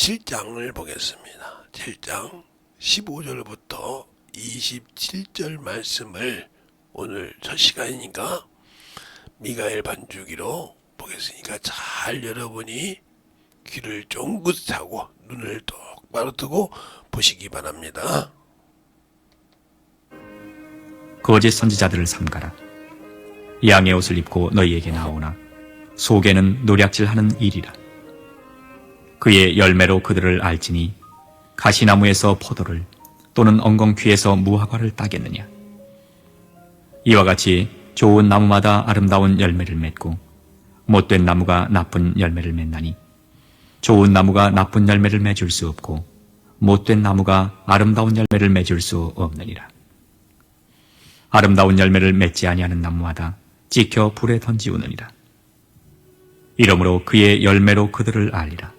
7장을 보겠습니다. 7장 15절부터 27절 말씀을 오늘 첫 시간이니까 미가엘 반주기로 보겠으니까 잘 여러분이 귀를 쫑긋 하고 눈을 똑바로 뜨고 보시기 바랍니다. 거짓 선지자들을 삼가라. 양의 옷을 입고 너희에게 나오나 속에는 노략질하는 일이라. 그의 열매로 그들을 알지니 가시나무에서 포도를 또는 엉겅퀴에서 무화과를 따겠느냐. 이와 같이 좋은 나무마다 아름다운 열매를 맺고 못된 나무가 나쁜 열매를 맺나니 좋은 나무가 나쁜 열매를 맺을 수 없고 못된 나무가 아름다운 열매를 맺을 수 없느니라. 아름다운 열매를 맺지 아니하는 나무마다 찍혀 불에 던지우느니라. 이러므로 그의 열매로 그들을 알리라.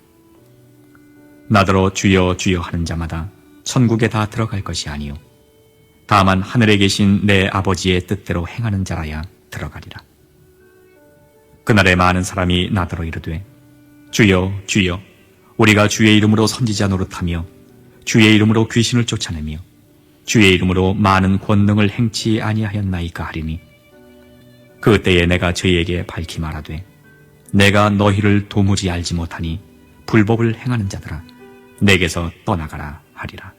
나더러 주여 주여 하는 자마다 천국에 다 들어갈 것이 아니요 다만 하늘에 계신 내 아버지의 뜻대로 행하는 자라야 들어가리라. 그날에 많은 사람이 나더러 이르되 주여 주여 우리가 주의 이름으로 선지자 노릇하며 주의 이름으로 귀신을 쫓아내며 주의 이름으로 많은 권능을 행치 아니하였나이까 하리니 그때에 내가 저희에게 밝히 말하되 내가 너희를 도무지 알지 못하니 불법을 행하는 자들아 내게서 떠나가라 하리라.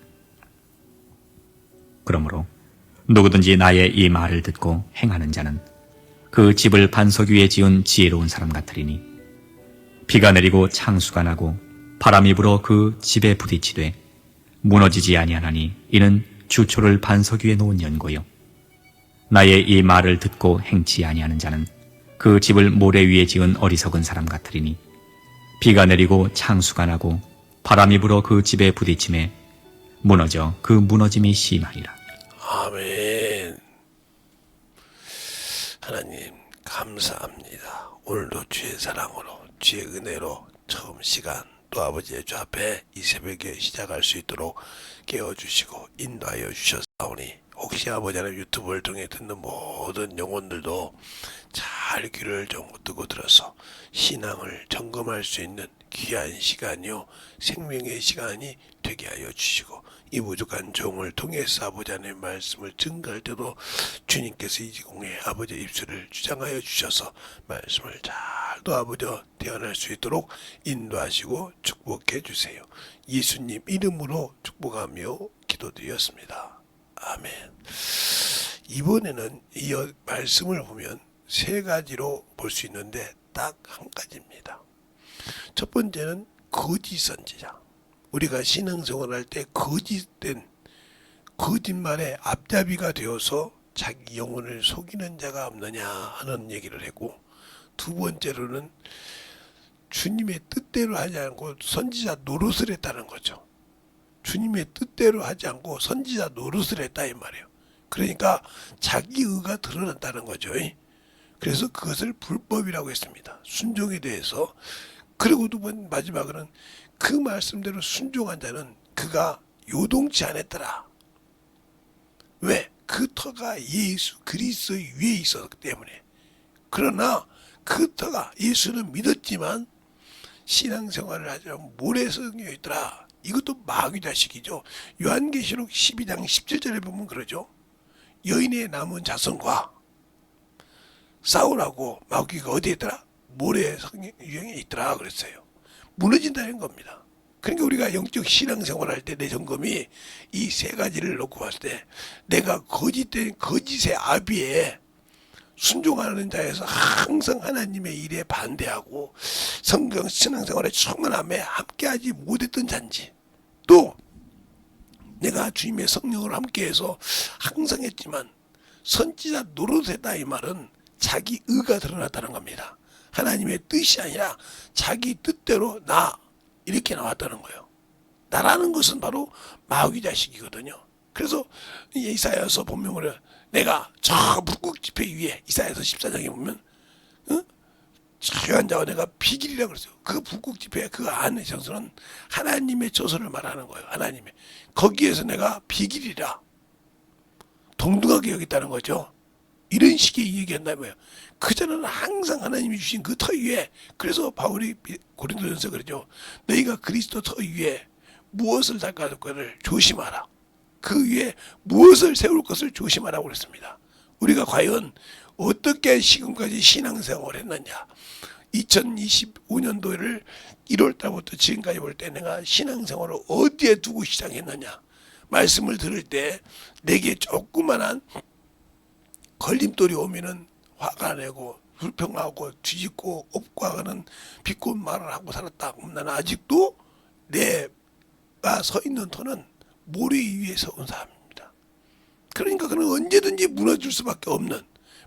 그러므로 누구든지 나의 이 말을 듣고 행하는 자는 그 집을 반석 위에 지은 지혜로운 사람 같으리니 비가 내리고 창수가 나고 바람이 불어 그 집에 부딪히되 무너지지 아니하나니 이는 주초를 반석 위에 놓은 연고요 나의 이 말을 듣고 행치 아니하는 자는 그 집을 모래 위에 지은 어리석은 사람 같으리니 비가 내리고 창수가 나고 바람이 불어 그 집에 부딪힘에 무너져 그 무너짐이 심하리라. 아멘. 하나님 감사합니다. 오늘도 주의 사랑으로 주의 은혜로 처음 시간 또 아버지의 주 앞에 이 새벽에 시작할 수 있도록 깨워주시고 인도하여 주셨사오니 혹시 아버지 하나님 유튜브를 통해 듣는 모든 영혼들도 잘 귀를 좀 뜨고 들어서 신앙을 점검할 수 있는 귀한 시간이요 생명의 시간이 되게 하여 주시고 이 부족한 종을 통해서 아버지 하나님의 말씀을 증거할 때도 주님께서 이 지공에 아버지의 입술을 주장하여 주셔서 말씀을 잘 또 아버지와 대언할 수 있도록 인도하시고 축복해 주세요. 예수님 이름으로 축복하며 기도드렸습니다. 아멘. 이번에는 이 말씀을 보면 세 가지로 볼 수 있는데 딱 한 가지입니다. 첫 번째는 거짓 선지자. 우리가 신앙생활할 때 거짓된 거짓말의 앞잡이가 되어서 자기 영혼을 속이는 자가 없느냐 하는 얘기를 했고, 두 번째로는 주님의 뜻대로 하지 않고 선지자 노릇을 했다는 거죠. 주님의 뜻대로 하지 않고 선지자 노릇을 했다 이 말이에요. 그러니까 자기 의가 드러났다는 거죠. 그래서 그것을 불법이라고 했습니다. 순종에 대해서. 그리고 두 번 마지막으로는 그 말씀대로 순종한 자는 그가 요동치 않았더라. 왜? 그 터가 예수 그리스도 위에 있었기 때문에. 그러나 그 터가 예수는 믿었지만 신앙생활을 하자면 모래성에 있더라. 이것도 마귀 자식이죠. 요한계시록 12장 17절에 보면 그러죠. 여인의 남은 자손과 싸우라고 마귀가 어디에 있더라? 모래성에 있더라 그랬어요. 무너진다는 겁니다. 그러니까 우리가 영적 신앙생활할 때 내 점검이 이 세 가지를 놓고 봤을 때 내가 거짓된 거짓의 아비에 순종하는 자에서 항상 하나님의 일에 반대하고 성경 신앙생활의 청원함에 함께하지 못했던 자인지, 또 내가 주님의 성령을 함께해서 항상 했지만 선지자 노릇했다 이 말은 자기 의가 드러났다는 겁니다. 하나님의 뜻이 아니라 자기 뜻대로 나 이렇게 나왔다는 거예요. 나라는 것은 바로 마귀 자식이거든요. 그래서 이사야서 본명으로 내가 저 북극 지폐 위에 이사야서 14장에 보면 자유한 자와 내가 비길이라고 그랬어요. 그 북극 지폐 그 안의 정서는 하나님의 조서를 말하는 거예요. 하나님의. 거기에서 내가 비길이라 동등하게 여겼다는 거죠. 이런 식의 얘기한다며요. 그자는 항상 하나님이 주신 그 터 위에, 그래서 바울이 고린도전서 그러죠. 너희가 그리스도 터 위에 무엇을 닦아둘 것을 조심하라. 그 위에 무엇을 세울 것을 조심하라고 그랬습니다. 우리가 과연 어떻게 지금까지 신앙생활을 했느냐. 2025년도를 1월달부터 지금까지 볼 때 내가 신앙생활을 어디에 두고 시작했느냐. 말씀을 들을 때 내게 조그만한 걸림돌이 오면은 화가 내고 불평하고 뒤집고 엎고하는 비꼰 말을 하고 살았다. 나는 아직도 내가 서 있는 터는 모래 위에 서온 사람입니다. 그러니까 그는 언제든지 무너질 수밖에 없는,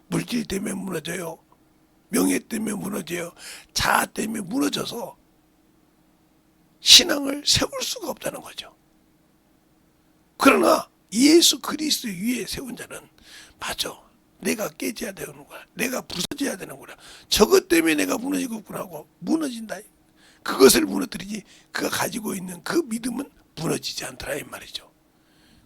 물질 때문에 무너져요. 명예 때문에 무너져요. 자아 때문에 무너져서 신앙을 세울 수가 없다는 거죠. 그러나 예수 그리스도 위에 세운 자는 맞아. 내가 깨져야 되는구나. 내가 부서져야 되는구나. 저것 때문에 내가 무너지겠구나 하고 무너진다. 그것을 무너뜨리지 그가 가지고 있는 그 믿음은 무너지지 않더라 이 말이죠.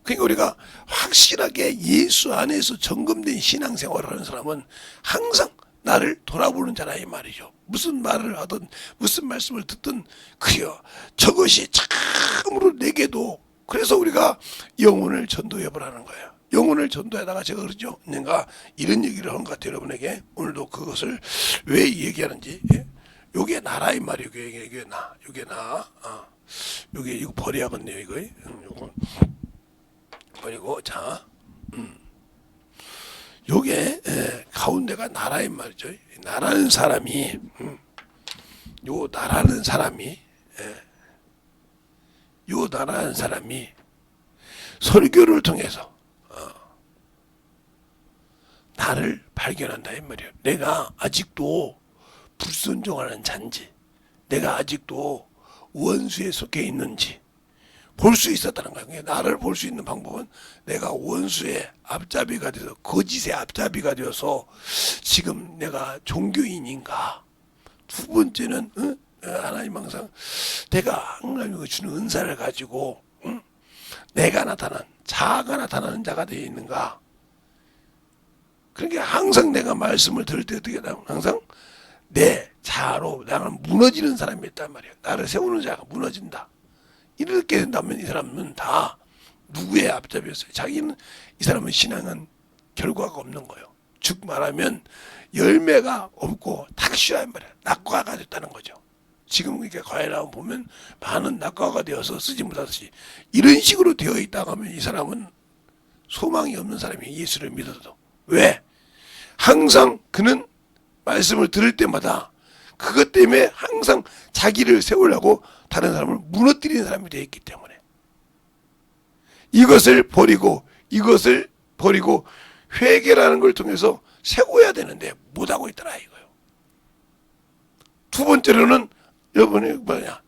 그러니까 우리가 확실하게 예수 안에서 점검된 신앙생활을 하는 사람은 항상 나를 돌아보는 자라 이 말이죠. 무슨 말을 하든 무슨 말씀을 듣든 그여 저것이 참으로 내게도, 그래서 우리가 영혼을 전도해보라는 거예요. 영혼을 전도하다가 제가 그러죠. 내가 이런 얘기를 하는 것 같아요. 여러분에게 오늘도 그것을 왜 얘기하는지. 예? 요게 나라의 말이에요. 요게 나. 요게 나. 요게 이거 버려야겠네요. 이거. 요거 버리고 자. 요게 가운데가 나라의 말이죠. 나라는 사람이 요 나라는 사람이 요 나라는 사람이 설교를 통해서 나를 발견한다 이 말이에요. 내가 아직도 불순종하는 자인지, 내가 아직도 원수에 속해 있는지 볼 수 있었다는 거예요. 나를 볼 수 있는 방법은 내가 원수의 앞잡이가 돼서, 거짓의 앞잡이가 되어서 지금 내가 종교인인가. 두 번째는 하나님 항상 내가 하나님이 주는 은사를 가지고 내가 나타난, 자아가 나타나는 자가 되어 있는가. 그러니까 항상 내가 말씀을 들을 때 어떻게 되냐면 항상 내 자아로 나는 무너지는 사람이 있단 말이에요. 나를 세우는 자가 무너진다. 이렇게 된다면 이 사람은 다 누구의 앞잡이였어요? 자기는, 이 사람은 신앙은 결과가 없는 거예요. 즉 말하면 열매가 없고 탁시란 말이에요. 낙과가 됐다는 거죠. 지금 이렇게 과외 나오면 보면 많은 낙과가 되어서 쓰지 못하듯이 이런 식으로 되어 있다고 하면 이 사람은 소망이 없는 사람이 예수를 믿어도. 왜? 항상 그는 말씀을 들을 때마다 그것 때문에 항상 자기를 세우려고 다른 사람을 무너뜨리는 사람이 되어 있기 때문에 이것을 버리고 회개라는 걸 통해서 세워야 되는데 못하고 있더라 이거요. 두 번째로는 여러분이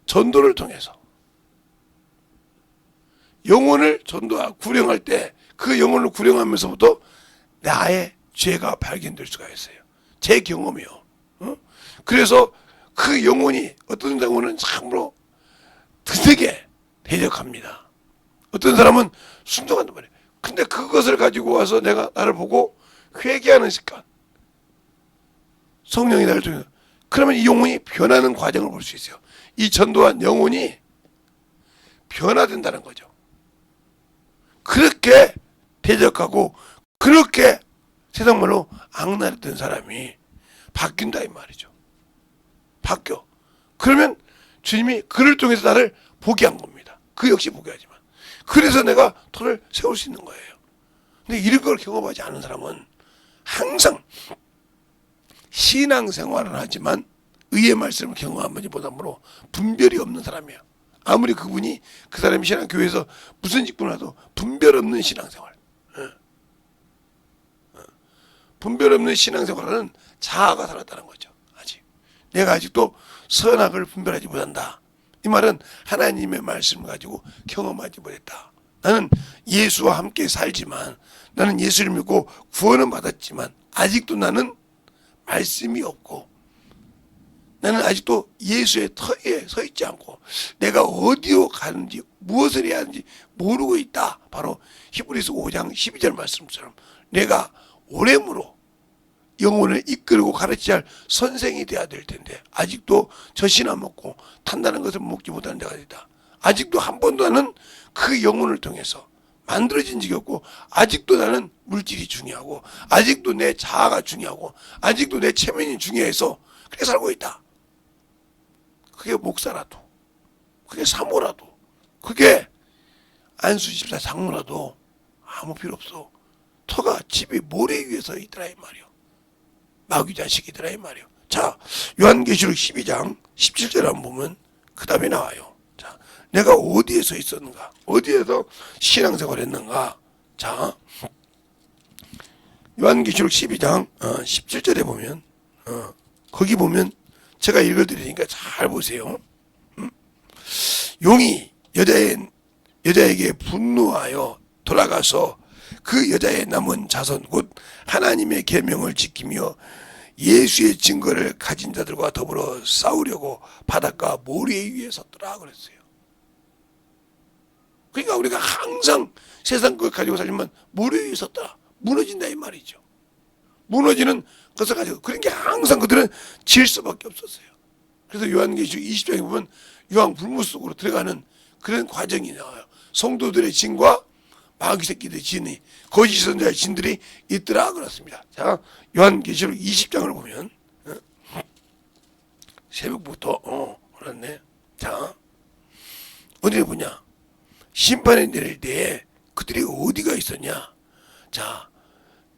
전도를 통해서 영혼을 전도하고 구령할 때 그 영혼을 구령하면서부터 나의 죄가 발견될 수가 있어요. 제 경험이요. 그래서 그 영혼이 어떤 영혼은 참으로 드되게 대적합니다. 어떤 사람은 순종한단 말이에요. 근데 그것을 가지고 와서 내가 나를 보고 회개하는 습관, 성령이 나를 통해서, 그러면 이 영혼이 변하는 과정을 볼 수 있어요. 이 전도한 영혼이 변화된다는 거죠. 그렇게 대적하고 그렇게 세상 말로 악랄했던 사람이 바뀐다 이 말이죠. 바뀌어. 그러면 주님이 그를 통해서 나를 보게 한 겁니다. 그 역시 보게 하지만. 그래서 내가 터를 세울 수 있는 거예요. 근데 이런 걸 경험하지 않은 사람은 항상 신앙생활은 하지만 의의 말씀을 경험한 보다므로 분별이 없는 사람이에요. 아무리 그분이 그 사람이 신앙교회에서 무슨 직분을 해도 분별 없는 신앙생활. 분별 없는 신앙생활은 자아가 살았다는 거죠. 아직 내가 아직도 선악을 분별하지 못한다. 이 말은 하나님의 말씀을 가지고 경험하지 못했다. 나는 예수와 함께 살지만, 나는 예수를 믿고 구원은 받았지만 아직도 나는 말씀이 없고, 나는 아직도 예수의 터에 서 있지 않고 내가 어디로 가는지 무엇을 해야 하는지 모르고 있다. 바로 히브리서 5장 12절 말씀처럼 내가 오래므로 영혼을 이끌고 가르쳐야 할 선생이 돼야 될 텐데 아직도 젖이나 먹고 탄다는 것을 먹지 못하는 데가 있다. 아직도 한 번도 나는 그 영혼을 통해서 만들어진 적이 없고 아직도 나는 물질이 중요하고 아직도 내 자아가 중요하고 아직도 내 체면이 중요해서 그렇게 살고 있다. 그게 목사라도 그게 사모라도 그게 안수집사 장로라도 아무 필요 없어. 터가 집이 모래 위에 서 있더라 이 말이요. 마귀 자식이더라 이 말이요. 자, 요한계시록 12장 17절 한번 보면 그 다음에 나와요. 자, 내가 어디에 서 있었는가? 어디에서 신앙생활 했는가? 자, 요한계시록 12장 17절에 보면 거기 보면 제가 읽어드리니까 잘 보세요. 용이 여자에게 분노하여 돌아가서 그 여자의 남은 자손 곧 하나님의 계명을 지키며 예수의 증거를 가진 자들과 더불어 싸우려고 바닷가 모래 위에 섰더라 그랬어요. 그러니까 우리가 항상 세상 걸 가지고 살면 모래 위에 섰더라. 무너진다 이 말이죠. 무너지는 것을 가지고 그러니까 항상 그들은 질 수밖에 없었어요. 그래서 요한계시록 20장에 보면 요한 불무 속으로 들어가는 그런 과정이 나와요. 성도들의 진과 마귀 새끼들의 진이 거짓 선자의 진들이 있더라 그렇습니다. 자, 요한계시록 20장을 보면 새벽부터 그렇네. 자, 어디에 보냐? 심판에 내릴 때에 그들이 어디가 있었냐? 자,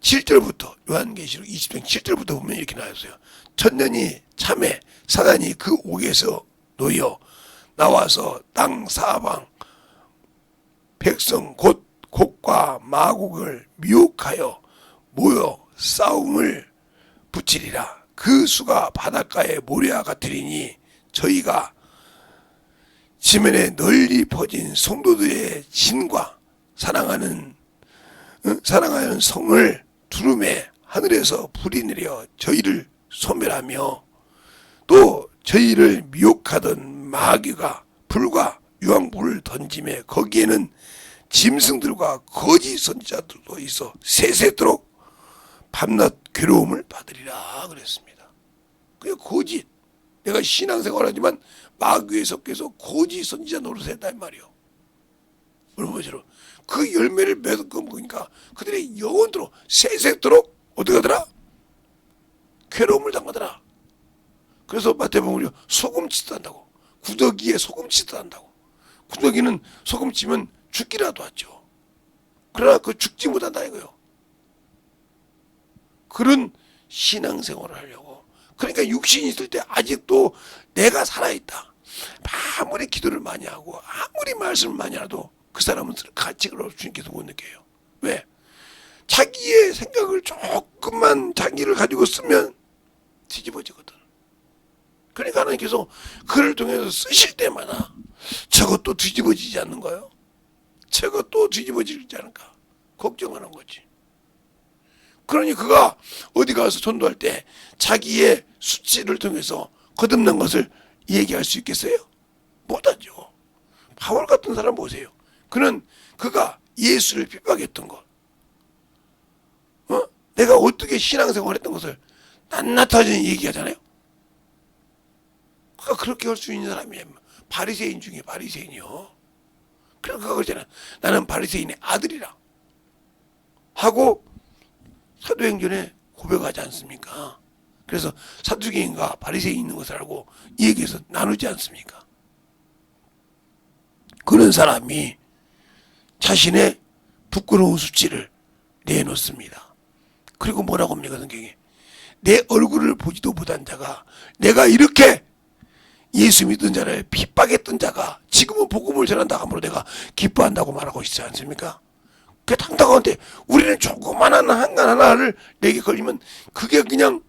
7절부터 요한계시록 20장 7절부터 보면 이렇게 나왔어요. 천년이 참에 사단이 그 옥에서 놓여 나와서 땅 사방 백성 곧 곡과 마곡을 미혹하여 모여 싸움을 붙이리라. 그 수가 바닷가의 모래와 같으리니 저희가 지면에 널리 퍼진 성도들의 진과 사랑하는 성을 두루매 하늘에서 불이 내려 저희를 소멸하며 또 저희를 미혹하던 마귀가 불과 유황불을 던지매 거기에는 짐승들과 거짓 선지자들도 있어 세세토록 밤낮 괴로움을 받으리라 그랬습니다. 그게 거짓. 내가 신앙생활하지만 마귀에 섞여서 거짓 선지자 노릇했다 이 말이요. 얼마처럼 그 열매를 맺어 먹으니까 그들이 영원토록 세세토록 어떻게 하더라? 괴로움을 당하더라. 그래서 마태복음에 소금치도 한다고. 구더기에 소금치도 한다고. 구더기는 소금치면 죽기라도 하죠. 그러나 그 죽지 못한다 이거요. 그런 신앙생활을 하려고. 그러니까 육신이 있을 때 아직도 내가 살아있다. 아무리 기도를 많이 하고 아무리 말씀을 많이 해도 그 사람은 가치를 주님께서 못 느껴요. 왜? 자기의 생각을 조금만 자기를 가지고 쓰면 뒤집어지거든. 그러니까 하나님께서 그를 통해서 쓰실 때마다 저것도 뒤집어지지 않는 거예요. 저것도 뒤집어지지 않을까 걱정하는 거지. 그러니 그가 어디 가서 전도할 때 자기의 수치를 통해서 거듭난 것을 얘기할 수 있겠어요? 못하죠. 바울 같은 사람 보세요. 그가 예수를 핍박했던 것, 내가 어떻게 신앙생활했던 것을 낱낱하게 얘기하잖아요. 그가 그렇게 할 수 있는 사람이에요. 바리새인 중에 바리새인이요. 그래서 그가 그러잖아요. 나는 바리새인의 아들이라 하고 사도행전에 고백하지 않습니까? 그래서 사두개인과 바리새인 있는 것을 알고 이 얘기에서 나누지 않습니까? 그런 사람이 자신의 부끄러운 수치를 내놓습니다. 그리고 뭐라고 합니까 성경에? 내 얼굴을 보지도 못한 자가 내가 이렇게 예수 믿던 자를 핍박했던 자가 지금은 복음을 전한다 함으로 내가 기뻐한다고 말하고 있지 않습니까? 그게 당당한데 우리는 조그만한 한간 하나를 내게 걸리면 그게 그냥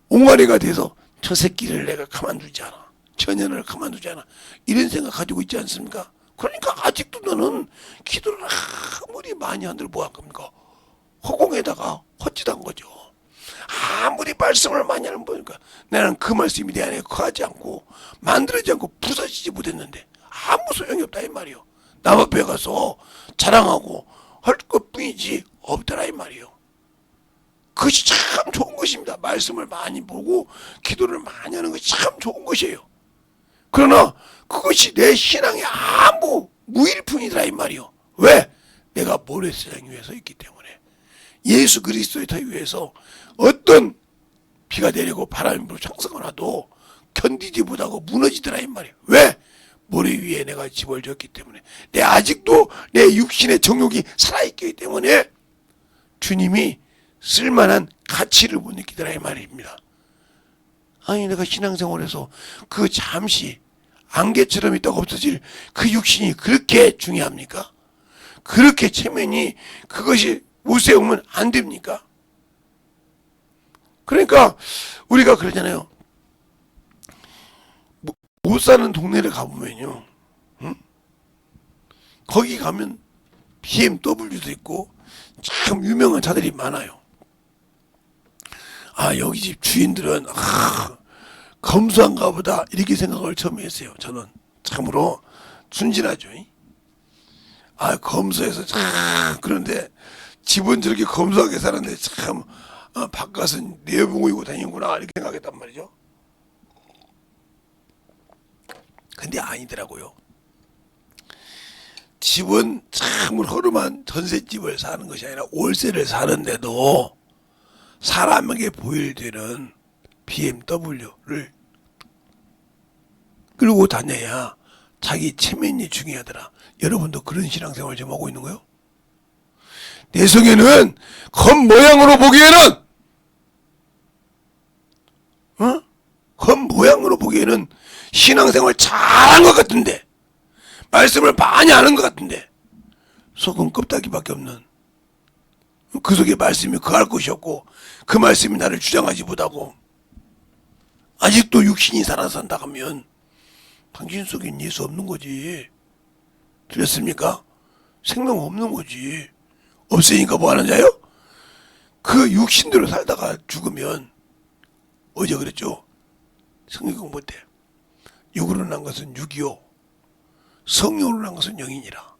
옹알이가 돼서 저 새끼를 내가 가만두지 않아. 전연을 가만두지 않아. 이런 생각 가지고 있지 않습니까? 그러니까 아직도 너는 기도를 아무리 많이 한들 뭐 할 겁니까? 허공에다가 헛짓한 거죠. 아무리 말씀을 많이 하는 거니까 나는 그 말씀이 내 안에 거하지 않고 만들어지지 않고 부서지지 못했는데 아무 소용이 없다 이 말이요. 남 앞에 가서 자랑하고 할 것뿐이지 없더라 이 말이요. 그것이 참 좋은 것입니다. 말씀을 많이 보고 기도를 많이 하는 것이 참 좋은 것이에요. 그러나 그것이 내 신앙에 아무 무일푼이더라 이 말이요. 왜? 내가 모래사장 위에 서 있기 때문에. 예수 그리스도의 터 위에서 어떤 비가 내리고 바람이 불고 창수가 나도 견디지 못하고 무너지더라 이 말이에요. 왜? 모래 위에 내가 집을 졌기 때문에. 내 아직도 내 육신의 정욕이 살아있기 때문에 주님이 쓸만한 가치를 못 느끼더라 이 말입니다. 아니 내가 신앙생활에서 그 잠시 안개처럼 있다가 없어질 그 육신이 그렇게 중요합니까? 그렇게 체면이 그것이 못 세우면 안 됩니까? 그러니까 우리가 그러잖아요. 못 사는 동네를 가보면요, 응? 거기 가면 BMW도 있고 참 유명한 차들이 많아요. 아 여기 집 주인들은 검소한가 보다 이렇게 생각을 처음 했어요. 저는 참으로 순진하죠. 아 검소해서 참 그런데 집은 저렇게 검소하게 사는데 참 바깥은 내복이고 다니는구나 이렇게 생각했단 말이죠. 근데 아니더라고요. 집은 참으로 허름한 전셋집을 사는 것이 아니라 월세를 사는데도 사람에게 보일되는 BMW를 끌고 다녀야 자기 체면이 중요하더라. 여러분도 그런 신앙생활 좀 하고 있는 거요? 내 성에는 겉모양으로 보기에는 겉모양으로 보기에는 신앙생활 잘한 것 같은데 말씀을 많이 아는 것 같은데 속은 껍데기밖에 없는 그 속에 말씀이 거할 것이 없고 그 말씀이 나를 주장하지 못하고 아직도 육신이 살아서 산다 하면 당신 속엔 예수 없는 거지. 들렸습니까? 생명 없는 거지. 없으니까 뭐 하는 자요? 그 육신대로 살다가 죽으면 어제 그랬죠? 성경 공부 때 육으로 난 것은 육이요 성령으로 난 것은 영이니라.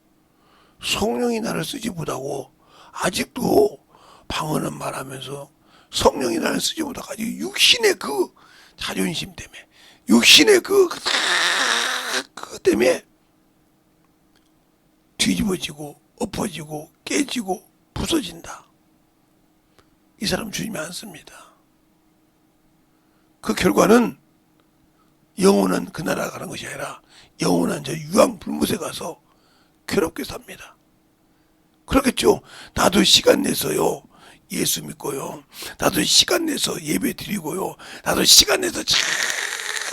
성령이 나를 쓰지 못하고 아직도 방언은 말하면서 성령이 나를 쓰지 못하고 아직 육신의 그 자존심 때문에 육신의 그 때문에 뒤집어지고 엎어지고 깨지고 부서진다. 이 사람 주님이 안 씁니다. 그 결과는 영원한 그 나라 가는 것이 아니라 영원한 저 유황 불못에 가서 괴롭게 삽니다. 그렇겠죠. 나도 시간 내서요 예수 믿고요. 나도 시간 내서 예배 드리고요. 나도 시간 내서 참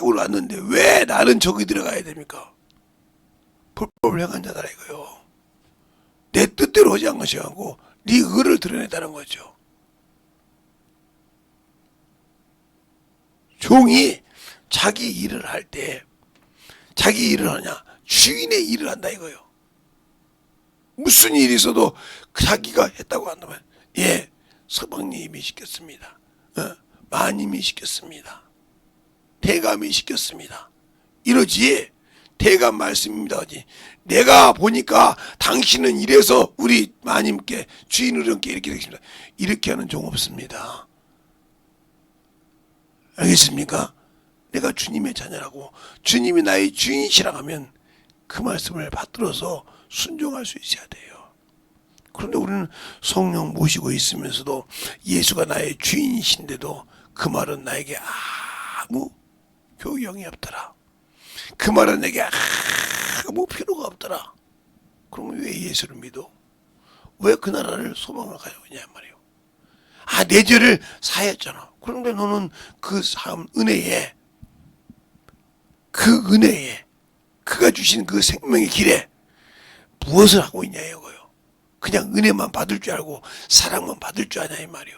올랐는데 왜 나는 저기 들어가야 됩니까? 불법을 행한 자다 이거요. 내 뜻대로 하지 않은 것이 아니고 네 의를 드러냈다는 거죠. 종이 자기 일을 할 때 자기 일을 하냐? 주인의 일을 한다 이거요. 무슨 일이 있어도 자기가 했다고 한다면 예, 서방님이 시켰습니다. 마님이 시켰습니다. 대감이 시켰습니다. 이러지 대감 말씀입니다. 하지. 내가 보니까 당신은 이래서 우리 마님께 주인 어른께 이렇게 되겠습니다. 이렇게 하는 종 없습니다. 알겠습니까? 내가 주님의 자녀라고 주님이 나의 주인이시라 하면 그 말씀을 받들어서 순종할 수 있어야 돼요. 그런데 우리는 성령 모시고 있으면서도 예수가 나의 주인이신데도 그 말은 나에게 아무 교養이 없더라. 그 말은 내게 아무 필요가 없더라. 그러면 왜 예수를 믿어? 왜 그 나라를 소망을 가지고 있냐 말이에요. 아, 내 죄를 사했잖아. 그런데 너는 그 사함 은혜에 그 은혜에 그가 주신 그 생명의 길에 무엇을 하고 있냐 이거요. 그냥 은혜만 받을 줄 알고 사랑만 받을 줄 아냐 이 말이요.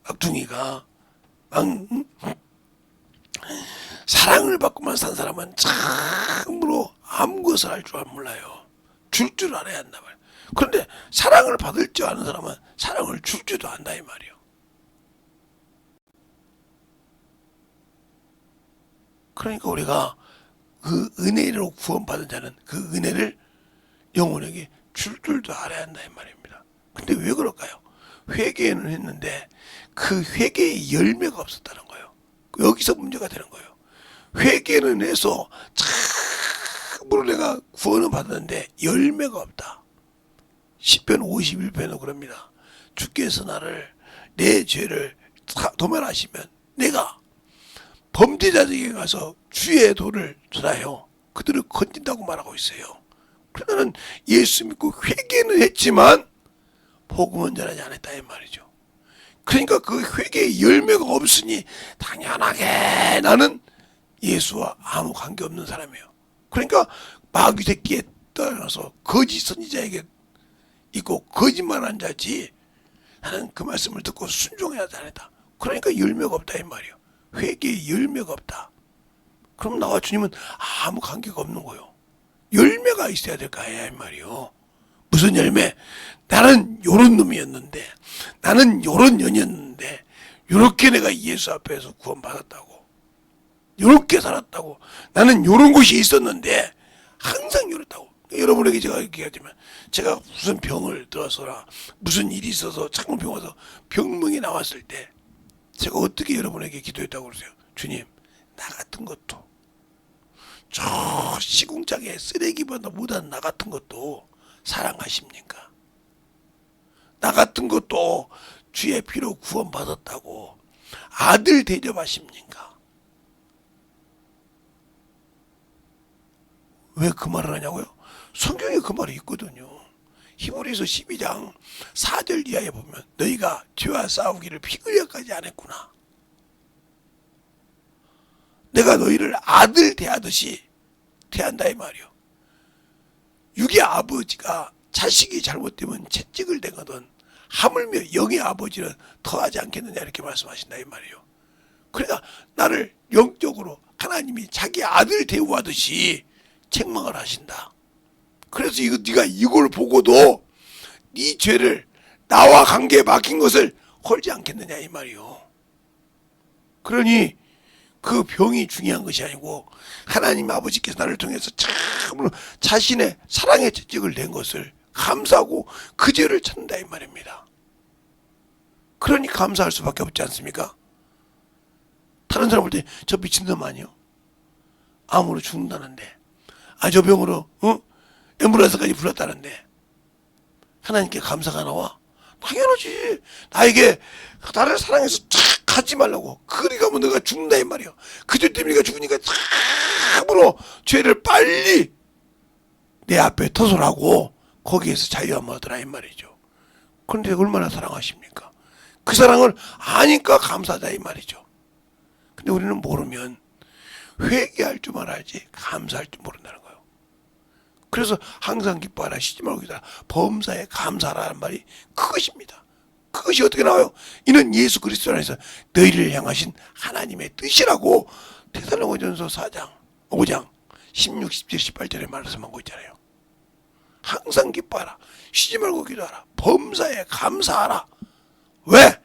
막둥이가 사랑을 받고만 산 사람은 참으로 아무것을 할 줄 몰라요. 줄 줄 알아야 한다 말이에요. 그런데 사랑을 받을 줄 아는 사람은 사랑을 줄 줄도 안다 이 말이에요. 그러니까 우리가 그 은혜로 구원받은 자는 그 은혜를 영혼에게 줄 줄도 알아야 한다 이 말입니다. 근데 왜 그럴까요? 회개는 했는데 그 회개의 열매가 없었다는 거예요. 여기서 문제가 되는 거예요. 회개는 해서 참으로 내가 구원을 받았는데 열매가 없다. 시편 51편은 그럽니다. 주께서 나를 내 죄를 도면하시면 내가 범죄자들에게 가서 주의 도를 전하여 그들을 건진다고 말하고 있어요. 그래서 나는 예수 믿고 회개는 했지만 복음은 전하지 않았다 이 말이죠. 그러니까 그 회개의 열매가 없으니 당연하게 나는 예수와 아무 관계없는 사람이에요. 그러니까 마귀 새끼에 떠나서 거짓 선지자에게 있고 거짓말한 자지 나는 그 말씀을 듣고 순종해야 한다. 그러니까 열매가 없다 이 말이에요. 회개의 열매가 없다. 그럼 나와 주님은 아무 관계가 없는 거예요. 열매가 있어야 될 거 아니야 이 말이에요. 무슨 열매? 나는 요런 놈이었는데, 나는 요런 년이었는데, 요렇게 내가 예수 앞에서 구원받았다고, 요렇게 살았다고, 나는 요런 곳이 있었는데 항상 요랬다고. 여러분에게 제가 얘기하지만 제가 무슨 병을 들어서라 무슨 일이 있어서 창문병 와서 병명이 나왔을 때 제가 어떻게 여러분에게 기도했다고 그러세요? 주님, 나 같은 것도 저 시궁창에 쓰레기보다 못한 나 같은 것도 사랑하십니까? 나 같은 것도 주의 피로 구원받았다고 아들 대접하십니까? 왜 그 말을 하냐고요? 성경에 그 말이 있거든요. 히브리서 12장 4절 이하에 보면 너희가 죄와 싸우기를 피 흘려까지 안 했구나. 내가 너희를 아들 대하듯이 대한다 이 말이요. 육의 아버지가 자식이 잘못되면 채찍을 대거든 하물며 영의 아버지는 더하지 않겠느냐 이렇게 말씀하신다 이 말이요. 그러니까 나를 영적으로 하나님이 자기 아들 대우하듯이 책망을 하신다. 그래서 네가 이걸 보고도 네 죄를 나와 관계에 막힌 것을 홀지 않겠느냐 이 말이요. 그러니 그 병이 중요한 것이 아니고 하나님 아버지께서 나를 통해서 참으로 자신의 사랑의 채찍을 낸 것을 감사하고 그 죄를 찾는다 이 말입니다. 그러니 감사할 수밖에 없지 않습니까? 다른 사람 볼 때 저 미친놈 아니요? 암으로 죽는다는데 저 병으로 앰뷸런스까지 불렀다는데 하나님께 감사가 나와? 당연하지. 나에게 나를 사랑해서 탁 가지 말라고. 그리 가면 너가 죽는다 이 말이야. 그 죄 때문에 네가 죽으니까 참으로 죄를 빨리 내 앞에 터설하고 거기에서 자유함을 얻으라 이 말이죠. 그런데 얼마나 사랑하십니까? 그 사랑을 아니까 감사하다 이 말이죠. 근데 우리는 모르면 회개할 줄만 알지 감사할 줄 모른다는 거예요. 그래서 항상 기뻐하라 쉬지 말고 기도하라 범사에 감사하라는 말이 그것입니다. 그것이 어떻게 나와요? 이는 예수 그리스도 안에서 너희를 향하신 하나님의 뜻이라고 데살로니가전서 4장 5장 16, 17, 18절에 말씀하고 있잖아요. 항상 기뻐하라 쉬지 말고 기도하라 범사에 감사하라. 왜?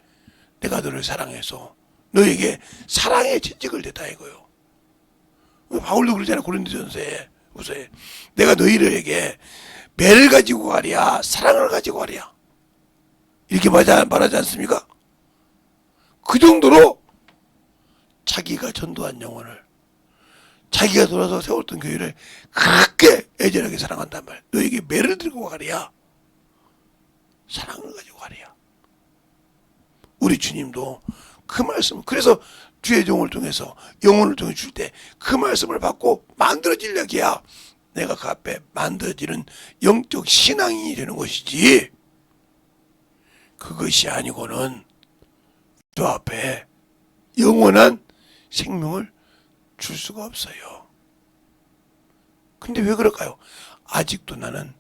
내가 너를 사랑해서 너에게 사랑의 채찍을 댔다 이거요. 바울도 그러잖아요. 고린도전서에 우서에 내가 너희들에게 매를 가지고 가랴 사랑을 가지고 가랴 이렇게 말하지 않습니까? 그 정도로 자기가 전도한 영혼을 자기가 돌아서 세웠던 교회를 그렇게 애절하게 사랑한단 말이야. 너에게 매를 들고 가랴 사랑을 가지고 가랴. 우리 주님도 그 말씀 그래서 주의 종을 통해서 영혼을 통해 줄 때 그 말씀을 받고 만들어지려기야 내가 그 앞에 만들어지는 영적 신앙이 되는 것이지 그것이 아니고는 주 앞에 영원한 생명을 줄 수가 없어요. 근데 왜 그럴까요? 아직도 나는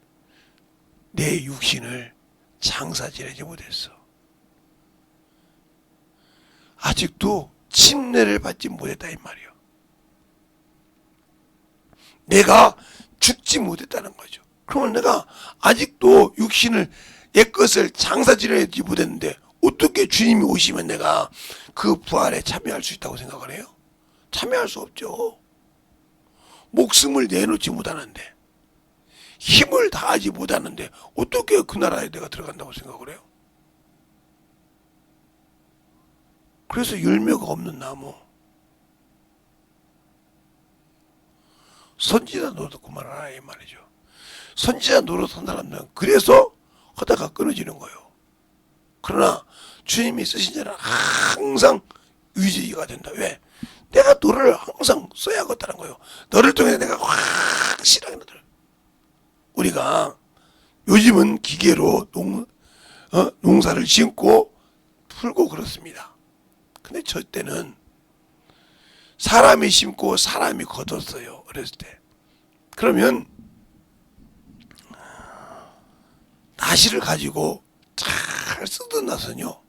내 육신을 장사지내지 못했어. 아직도 침례를 받지 못했다 이 말이요. 내가 죽지 못했다는 거죠. 그러면 내가 아직도 육신을 옛것을 장사지내지 못했는데 어떻게 주님이 오시면 내가 그 부활에 참여할 수 있다고 생각을 해요? 참여할 수 없죠. 목숨을 내놓지 못하는데 힘을 다하지 못하는데 어떻게 그 나라에 내가 들어간다고 생각을 해요? 그래서 열매가 없는 나무. 선지자 노릇 그만하라 이 말이죠. 선지자 노릇한 사람들은 그래서 하다가 끊어지는 거예요. 그러나 주님이 쓰신 자는 항상 유지가 된다. 왜? 내가 너를 항상 써야겠다는 거예요. 너를 통해서 내가 확실하게 너를. 우리가 요즘은 기계로 농사를 짓고 풀고 그렇습니다. 근데 저 때는 사람이 심고 사람이 거뒀어요. 어렸을 때. 그러면 나시를 가지고 잘 쓰던 나서는요,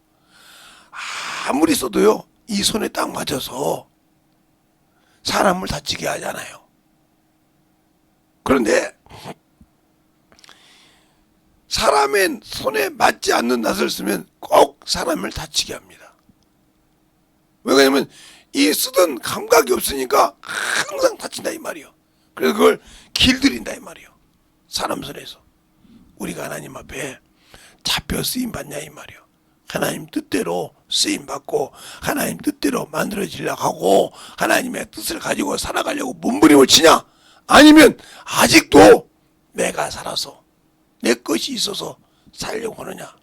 아무리 써도요 이 손에 딱 맞아서 사람을 다치게 하잖아요. 그런데 사람의 손에 맞지 않는 낫을 쓰면 꼭 사람을 다치게 합니다. 왜냐하면 이 쓰던 감각이 없으니까 항상 다친다 이 말이요. 그래서 그걸 길들인다 이 말이요. 사람 손에서. 우리가 하나님 앞에 잡혀 쓰임 받냐 이 말이요. 하나님 뜻대로 쓰임 받고 하나님 뜻대로 만들어지려고 하고 하나님의 뜻을 가지고 살아가려고 몸부림을 치냐, 아니면 아직도 내가 살아서 내 것이 있어서 살려고 하느냐,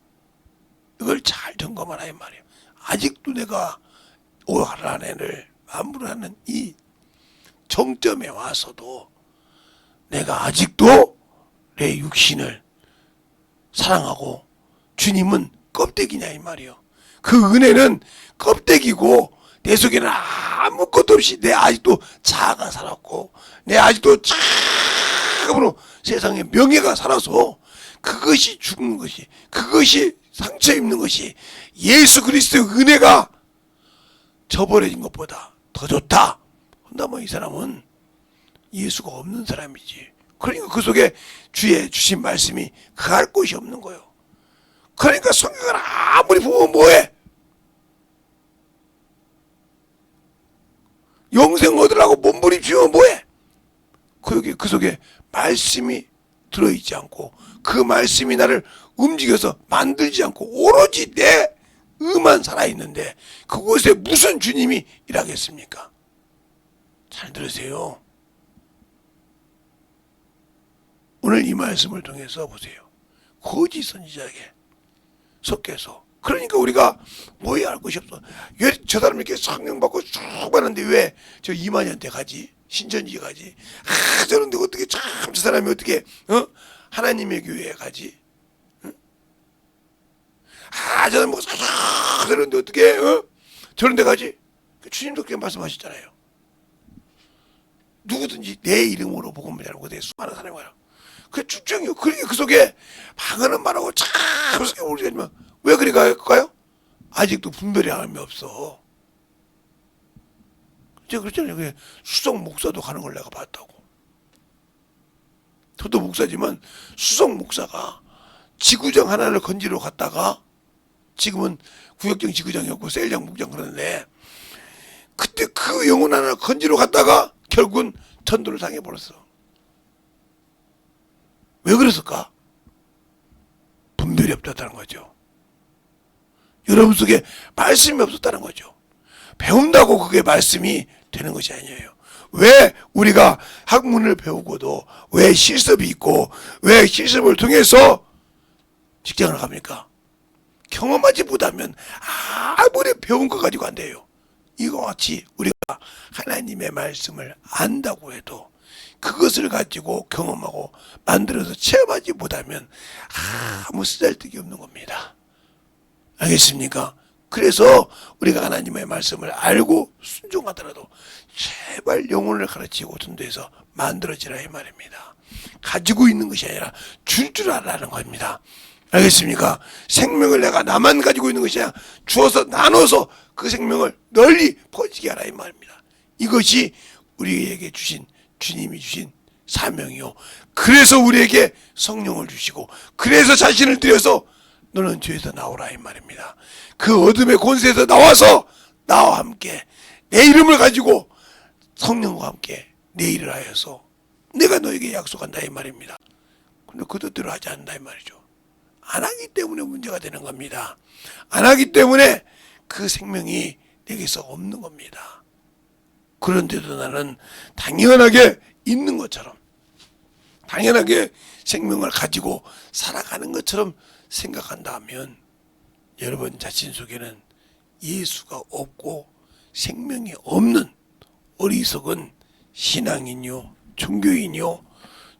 이걸 잘 점검하라 이 말이에요. 아직도 내가 올 한 해를 마무리하는 이 정점에 와서도 내가 아직도 내 육신을 사랑하고 주님은 껍데기냐 이 말이요. 그 은혜는 껍데기고 내 속에는 아무것도 없이 내 아직도 자아가 살았고 내 아직도 참으로 세상에 명예가 살아서 그것이 죽는 것이, 그것이 상처 입는 것이 예수 그리스도의 은혜가 저버려진 것보다 더 좋다 한다면 이 사람은 예수가 없는 사람이지. 그러니까 그 속에 주의 주신 말씀이 가할 곳이 없는 거예요. 그러니까 성경을 아무리 보면 뭐해? 영생 얻으라고 몸부림치면 뭐해? 그 속에 말씀이 들어있지 않고 그 말씀이 나를 움직여서 만들지 않고 오로지 내 의만 살아있는데 그곳에 무슨 주님이 일하겠습니까? 잘 들으세요. 오늘 이 말씀을 통해서 보세요. 거짓 선지자에게 속해서. 그러니까 우리가 뭐해야 할 것이 없어. 왜 저 사람 이렇게 성령 받고 쭉 하는데 왜 저 이만희한테 가지? 신천지에 가지? 저런데 어떻게 참 저 사람이 어떻게 하나님의 교회에 가지? 저는 뭐 저런데 어떻게 저런데 가지? 주님도 그렇게 말씀하셨잖아요. 누구든지 내 이름으로 복음을 전하고 내 수많은 사람이 와라. 그 축정이요. 그러니까 그 속에 방언은 말하고 참 속에 모르겠지만 왜 그리 갈까요? 아직도 분별이 함이 없어. 제가 그랬잖아요. 수석 목사도 가는 걸 내가 봤다고. 저도 목사지만 수석 목사가 지구장 하나를 건지러 갔다가 지금은 구역장 지구장이었고 셀장 목장 그러는데 그때 그 영혼 하나를 건지러 갔다가 결국은 전도를 당해버렸어. 왜 그랬을까? 분별이 없었다는 거죠. 여러분 속에 말씀이 없었다는 거죠. 배운다고 그게 말씀이 되는 것이 아니에요. 왜 우리가 학문을 배우고도 왜 실습이 있고 왜 실습을 통해서 직장을 갑니까? 경험하지 못하면 아무리 배운 거 가지고 안 돼요. 이와 같이 우리가 하나님의 말씀을 안다고 해도 그것을 가지고 경험하고 만들어서 체험하지 못하면 아무 쓰잘데기 없는 겁니다. 알겠습니까? 그래서 우리가 하나님의 말씀을 알고 순종하더라도 제발 영혼을 가르치고 전도해서 만들어지라 이 말입니다. 가지고 있는 것이 아니라 줄 줄 알라는 겁니다. 알겠습니까? 생명을 내가 나만 가지고 있는 것이 아니라 주어서 나눠서 그 생명을 널리 퍼지게 하라 이 말입니다. 이것이 우리에게 주신 주님이 주신 사명이요. 그래서 우리에게 성령을 주시고 그래서 자신을 들여서 너는 죄에서 나오라 이 말입니다. 그 어둠의 권세에서 나와서 나와 함께 내 이름을 가지고 성령과 함께 내 일을 하여서 내가 너에게 약속한다 이 말입니다. 근데 그 뜻대로 하지 않는다 이 말이죠. 안 하기 때문에 문제가 되는 겁니다. 안 하기 때문에 그 생명이 내게서 없는 겁니다. 그런데도 나는 당연하게 있는 것처럼, 당연하게 생명을 가지고 살아가는 것처럼 생각한다면 여러분 자신 속에는 예수가 없고 생명이 없는 어리석은 신앙인요, 종교인요,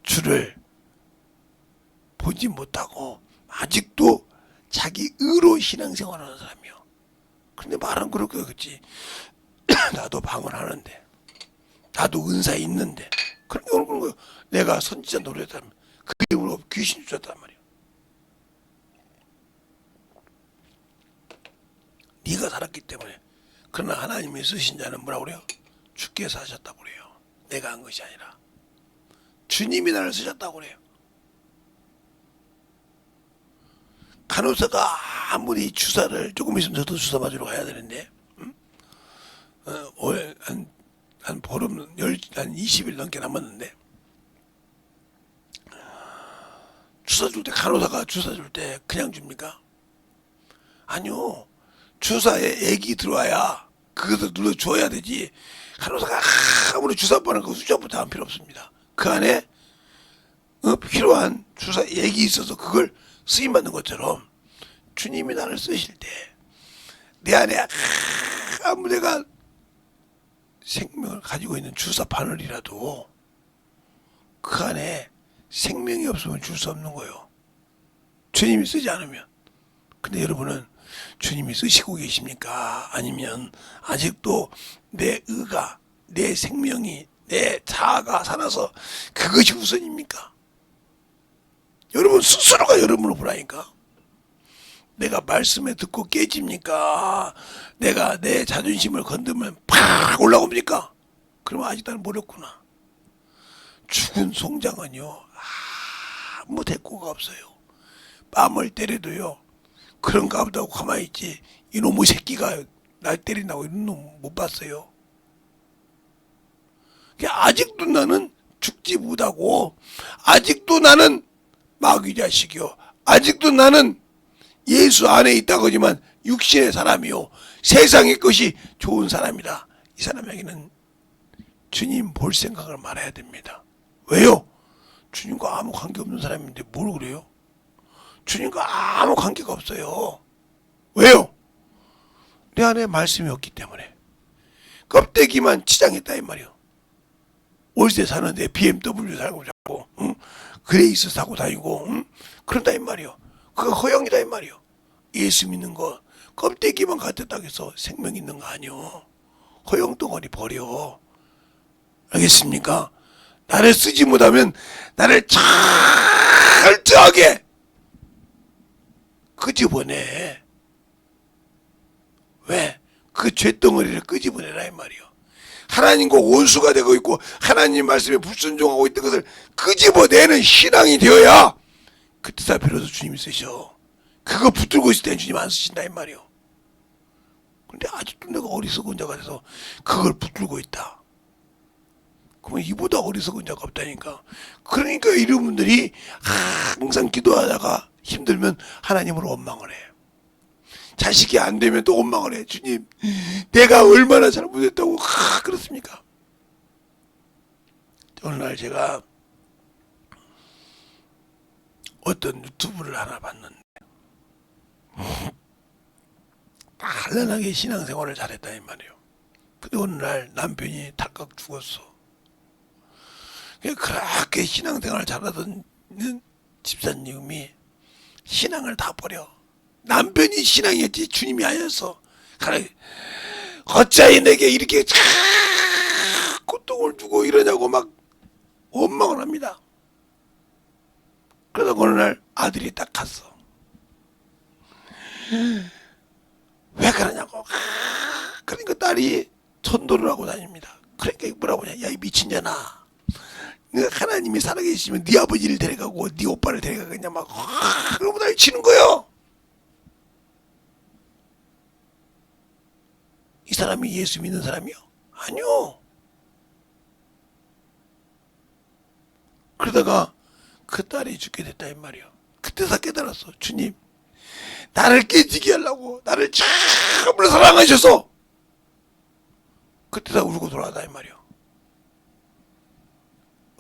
주를 보지 못하고 아직도 자기 의로 신앙생활하는 사람이요. 그런데 말은 그렇게 그렇지. 나도 방언하는데, 나도 은사 있는데, 그런 게 오는 거예요. 내가 선지자 노릇했다면 그 이름으로 귀신 쫓았단 말이야. 네가 살았기 때문에. 그러나 하나님이 쓰신 자는 뭐라고 그래요? 주께서 하셨다고 그래요. 내가 한 것이 아니라 주님이 나를 쓰셨다고 그래요. 간호사가 아무리 주사를, 조금 있으면 저도 주사 맞으러 가야 되는데, 한 보름, 한 20일 넘게 남았는데, 주사 줄 때, 간호사가 주사 줄 때 그냥 줍니까? 아니요. 주사에 액이 들어와야 그것을 눌러줘야 되지. 간호사가 아무리 주사 보는 거 수저부터 안 필요 없습니다. 그 안에 필요한 주사 액이 있어서 그걸 쓰임받는 것처럼 주님이 나를 쓰실 때 내 안에 아무 내가 생명을 가지고 있는 주사 바늘이라도 그 안에 생명이 없으면 줄 수 없는 거예요. 주님이 쓰지 않으면. 근데 여러분은 주님이 쓰시고 계십니까? 아니면 아직도 내 의가, 내 생명이, 내 자아가 살아서 그것이 우선입니까? 여러분 스스로가 여러분을 보라니까. 내가 말씀에 듣고 깨집니까? 내가 내 자존심을 건드면 팍 올라옵니까? 그러면 아직 나는 모르구나. 죽은 송장은요 아무 대꾸가 없어요. 뺨을 때려도요 그런가 보다 하고 가만히 있지, 이놈의 새끼가 날 때린다고 이런 놈 못 봤어요. 아직도 나는 죽지 못하고, 아직도 나는 마귀 자식이요, 아직도 나는 예수 안에 있다거지만 육신의 사람이요, 세상의 것이 좋은 사람이다. 이 사람에게는 주님 볼 생각을 말아야 됩니다. 왜요? 주님과 아무 관계없는 사람인데 뭘 그래요? 주님과 아무 관계가 없어요. 왜요? 내 안에 말씀이 없기 때문에. 껍데기만 치장했다 이 말이요. 월세 사는데 BMW 살고 자고, 그레이스 사고 다니고, 그런다 이 말이요. 그거 허영이다 이 말이요. 예수 믿는 거 껍데기만 갖췄다고 해서 생명 있는 거 아니요. 허영덩어리 버려. 알겠습니까? 나를 쓰지 못하면 나를 철저하게 끄집어내. 왜? 그 죄덩어리를 끄집어내라 이 말이요. 하나님과 원수가 되고 있고 하나님 말씀에 불순종하고 있던 것을 끄집어내는 신앙이 되어야 그때 비로소 주님이 쓰셔. 그거 붙들고 있을 땐 주님 안 쓰신다 이 말이요. 근데 아직도 내가 어리석은 자가 돼서 그걸 붙들고 있다. 그러면 이보다 어리석은 자가 없다니까. 그러니까 이런 분들이 항상 기도하다가 힘들면 하나님으로 원망을 해. 자식이 안 되면 또 원망을 해. 주님, 내가 얼마나 잘못했다고 그렇습니까? 어느 날 제가 어떤 유튜브를 하나 봤는데 단란하게 신앙생활을 잘했다 이 말이에요. 근데 어느 날 남편이 닭각 죽었어. 그렇게 신앙생활을 잘하던 집사님이 신앙을 다 버려. 남편이 신앙이었지 주님이 아니었어. 어찌 내게 이렇게 고통을 주고 이러냐고 막 원망을 합니다. 그러다 어느 날 아들이 딱 갔어. 왜 그러냐고. 그러니까 딸이 전도를 하고 다닙니다. 그러니까 뭐라고 하냐. 야, 이 미친년아. 하나님이 살아계시면 네 아버지를 데려가고 네 오빠를 데려가겠냐 막 그러고 날 치는 거예요. 이 사람이 예수 믿는 사람이요? 아니요. 그러다가 그 딸이 죽게 됐다 이 말이요. 그때서 깨달았어. 주님, 나를 깨지게 하려고 나를 참으로 사랑하셔서 그때 다 울고 돌아가다 이 말이요.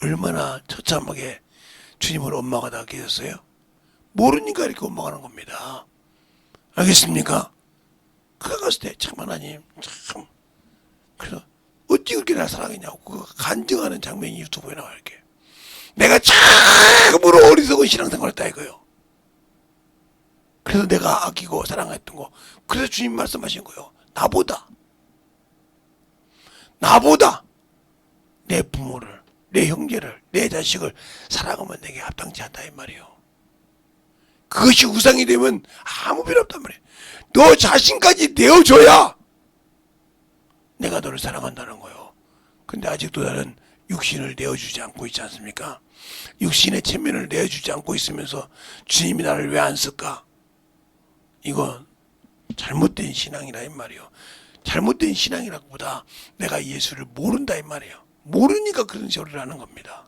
얼마나 처참하게 주님을 원망하다 계셨어요? 모르니까 이렇게 원망하는 겁니다. 알겠습니까? 그가 갔을 때 참 하나님 참 그래서 어찌 그렇게 날 사랑했냐고 그 간증하는 장면이 유튜브에 나와 이렇게 내가 참으로 어리석은 신앙생활을 했다 이거요. 그래서 내가 아끼고 사랑했던 거 그래서 주님 말씀하신 거예요. 나보다 내 부모를 내 형제를 내 자식을 사랑하면 내게 합당치 않다 이 말이에요. 그것이 우상이 되면 아무 필요 없단 말이에요. 너 자신까지 내어줘야 내가 너를 사랑한다는 거예요. 근데 아직도 나는 육신을 내어주지 않고 있지 않습니까? 육신의 체면을 내어주지 않고 있으면서 주님이 나를 왜 안 쓸까? 이건 잘못된 신앙이라 이 말이에요. 잘못된 신앙이라기보다 내가 예수를 모른다 이 말이에요. 모르니까 그런 소리를 하는 겁니다.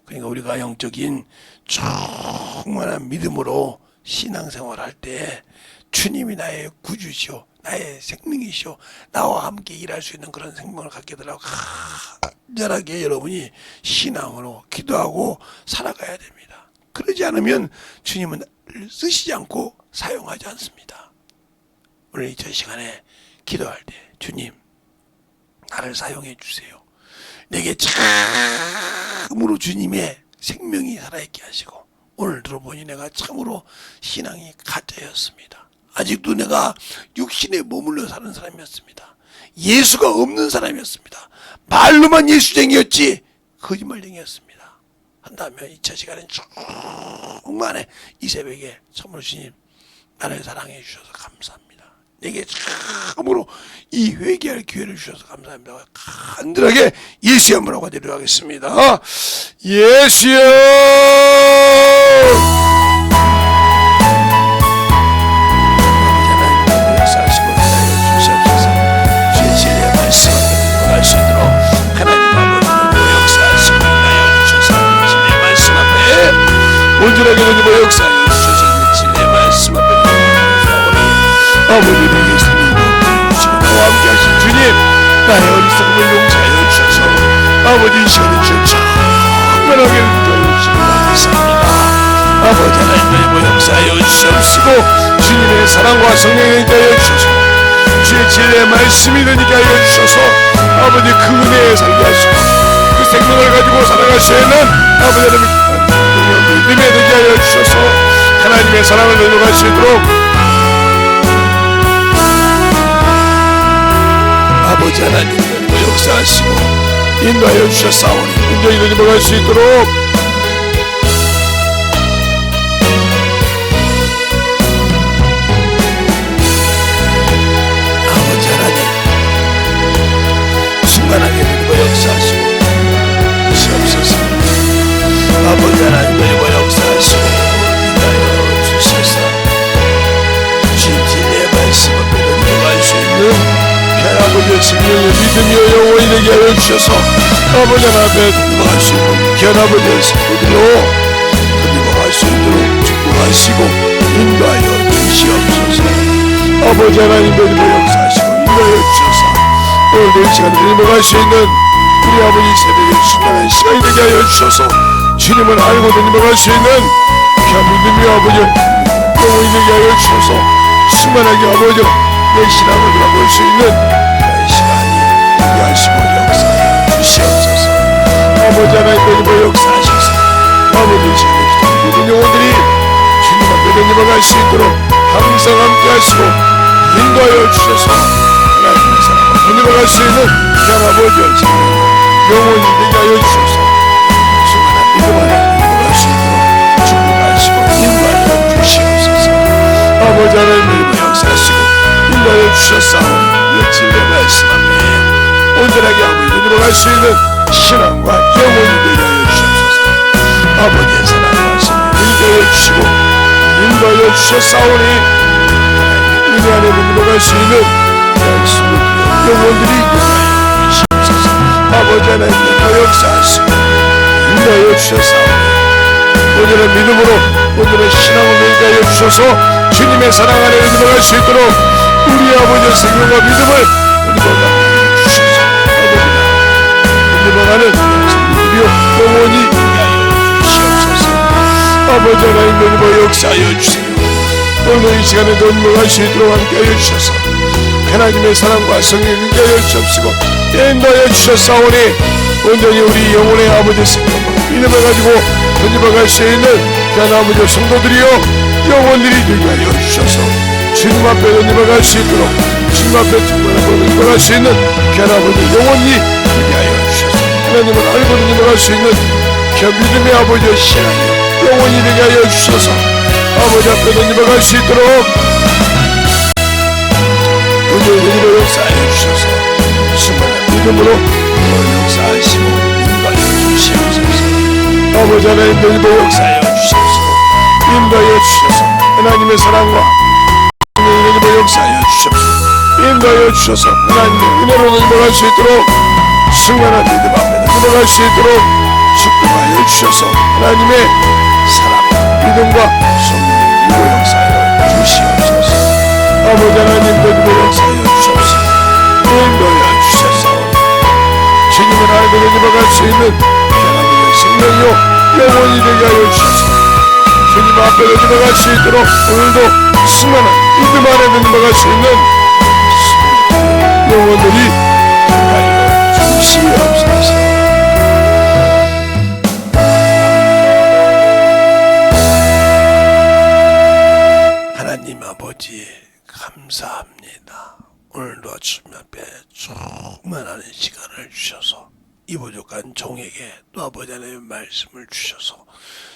그러니까 우리가 영적인 충만한 믿음으로 신앙생활 할 때 주님이 나의 구주시오, 나의 생명이시오, 나와 함께 일할 수 있는 그런 생명을 갖게 되라고 간절하게 여러분이 신앙으로 기도하고 살아가야 됩니다. 그러지 않으면 주님은 쓰시지 않고 사용하지 않습니다. 오늘 이 시간에 기도할 때 주님 나를 사용해 주세요. 내게 참으로 주님의 생명이 살아있게 하시고 오늘 들어보니 내가 참으로 신앙이 가짜였습니다. 아직도 내가 육신에 머물러 사는 사람이었습니다. 예수가 없는 사람이었습니다. 말로만 예수쟁이였지 거짓말쟁이였습니다. 한다면 2차 시간에 정말 이 새벽에 참으로 주님 나를 사랑해 주셔서 감사합니다. 내게 참으로 이 회개할 기회를 주셔서 감사합니다. 간절하게 예수의 한번 하고 드리도록 하겠습니다. 예수여 역사하시고 인하여 주시옵소서. 주의 진리의 말씀을 할 수 있도록 하나님 아버지는 역사하시고 인하여 주셔서 진리의 말씀 앞에 온전하게 되고 역사하여 주셔서 진리의 말씀 앞에 아버지를 예수님과 주시고 나와 함께 하신 주님 나의 어리석음을 용서하여 주셔서 아버지 이 시간에 주님 충만하게 인도하여 주시기 감사합니다. 아버지 하나님의 역사하여 주시옵시고 주님의 사랑과 성령에 인도하여 주셔서 주의 진리의 말씀이 되니까 하여 주셔서 아버지 그 은혜에 살게 하시고 그 생명을 가지고 살아가시는 아버지 하나님의 믿음에 되게 하여 주셔서 하나님의 사랑을 나눠갈 수 있도록 아버지 하나님 역사하시고 인도하여 주셨사오니 온전히 넘어갈 수 있도록 아버지 하나님 충만하게 되고 역사하시고 주시옵소서. 아버지 하나님 되고 역사하시고 인도하여 주셔서 주님 진리의 말씀 앞에 넘어갈 수 있는 아버지의 생명의 믿음이여 영원히 되게 하여 주셔서 아버지 앞에 넘어갈 수 있는 귀한 아버지의 성도들로 넘어갈 수 있도록 축복하시고 인도하여 주시옵소서. 아버지 하나님 되고 역사하시고 인도하여 주셔서 오늘도 이 시간에 넘어갈 수 있는 우리 아버지 새벽에 충만한 시간이 되게 하여 주셔서 주님을 알고 넘어갈 수 있는 귀한 믿음이여 아버지 영원히 되게 하여 주셔서 충만하게 아버지 내 신앙을 돌아볼 수 있는 나의 시간이 되게 하시고 역사하여 주시옵소서. 아버지 하나님 되고 역사하셔서 아버지 시간에 기도하는 모든 영혼들이 주님 앞에 넘어갈 수 있도록 항상 함께 하시고 인도하여 주셔서 하나님의 사랑을 넘어갈 수 있는 귀한 아버지의 생명 영원히 되게 하여 주셔서 충만한 믿음 안에 넘어갈 수 있도록 축복하시고 인도하여 주시옵소서. 아버지 하나님 되고 역사하시고 인도하여 주셨사오니 이 진리의 말씀 앞에 온전하게 아버지를 들어갈 수 있는 신앙과 영혼이 되게 하여 주옵소서. 아버지의 사랑의 말씀을 들게 하여 주시고 인도하여 주셨사오니 은혜 안에 들어갈 수 있는 말씀을 영혼들이 되게 하여 주시옵소서. 아버지 하나님께서 역사하시고 인도하여 주셨사오니 온전한 믿음으로 온전한 신앙을 되게 하여 주셔서 주님의 사랑 안에 들어갈 수 있도록 우리 아버지의 생명과 믿음을 우리가 나는 성도들이여 영원히 위하여 주시옵소서. 아버지 하나님 뭐 역사하여 주세요. 오늘 이 시간에 넘어갈 수 있도록 함께하여 주셔서 하나님의 사랑과 성령을 인도하여 주옵시고 인도하여 주셨사오니 온전히 우리 영혼의 아버지 성령을 믿음을 가지고 던져박을 수 있는 귀한 아버지 성도들이여 영혼들이 되게 하여 주셔서 주님 앞에 던져박을 수 있도록 주님 앞에 던져박을 수 있는 귀한 아버지 영혼이 되게 하여 주셔서 하나님을 알고 던져박을 수 있는 귀한 믿음의 아버지의 신앙이여 영혼이 되게 하여 주셔서 아버지 앞에 던져박을 수 있도록 오늘 역사하여 주셔서 수많은 믿음으로 역사하시고 인도하여 주시옵소서. 아버지 하나님 던져 역사하여 주시옵소서. 인도하여 주셔서 하나님의 사랑과 하나님의 역사하여 주시옵소서. 인도하여 주셔서 하나님의 은혜로 넘어갈 수 있도록 승관한 믿음 앞에 넘어갈 수 있도록 축복하여 주셔서 하나님의 사랑과 믿음과 성령의 역사하여 주시옵소서. 아버지 하나님 던져 역사하여 주시옵소서. 인도하여 주셨사오니 주님을 알고 넘어갈 수 있는 하나님의 생명이요 영원히 되게 하여 주셔서 주님 앞에 넘어갈 수 있도록 오늘도 수많은 믿음 안에 넘어갈 수 있는 영혼들이 되게 하여 주시옵소서. 하나님 아버지 감사합니다. 오늘도 주님 앞에 충만한 시간을 주셔서 이 부족한 종에게 또 아버지 하나님의 말씀을 주셔서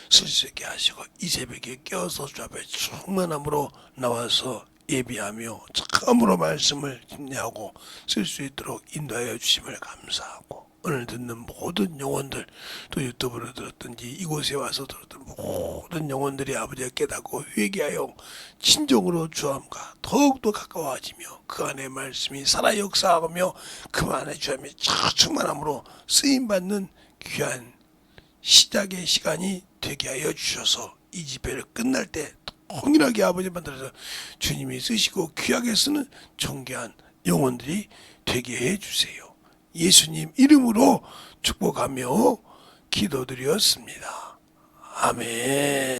쓸 수 있게 하시고 이 새벽에 깨어서 주 앞에 충만함으로 나와서 예비하며 참으로 말씀을 힘내하고 쓸 수 있도록 인도하여 주심을 감사하고 오늘 듣는 모든 영혼들 또 유튜브로 들었든지 이곳에 와서 들었던 모든 영혼들이 아버지가 깨닫고 회개하여 진정으로 주함과 더욱더 가까워지며 그 안에 말씀이 살아 역사하며 그 안에 주함이 충만함으로 쓰임받는 귀한 시작의 시간이 되게 하여 주셔서 이 집회를 끝날 때 통일하게 아버지 만들어서 주님이 쓰시고 귀하게 쓰는 존귀한 영혼들이 되게 해주세요. 예수님 이름으로 축복하며 기도드렸습니다. 아멘.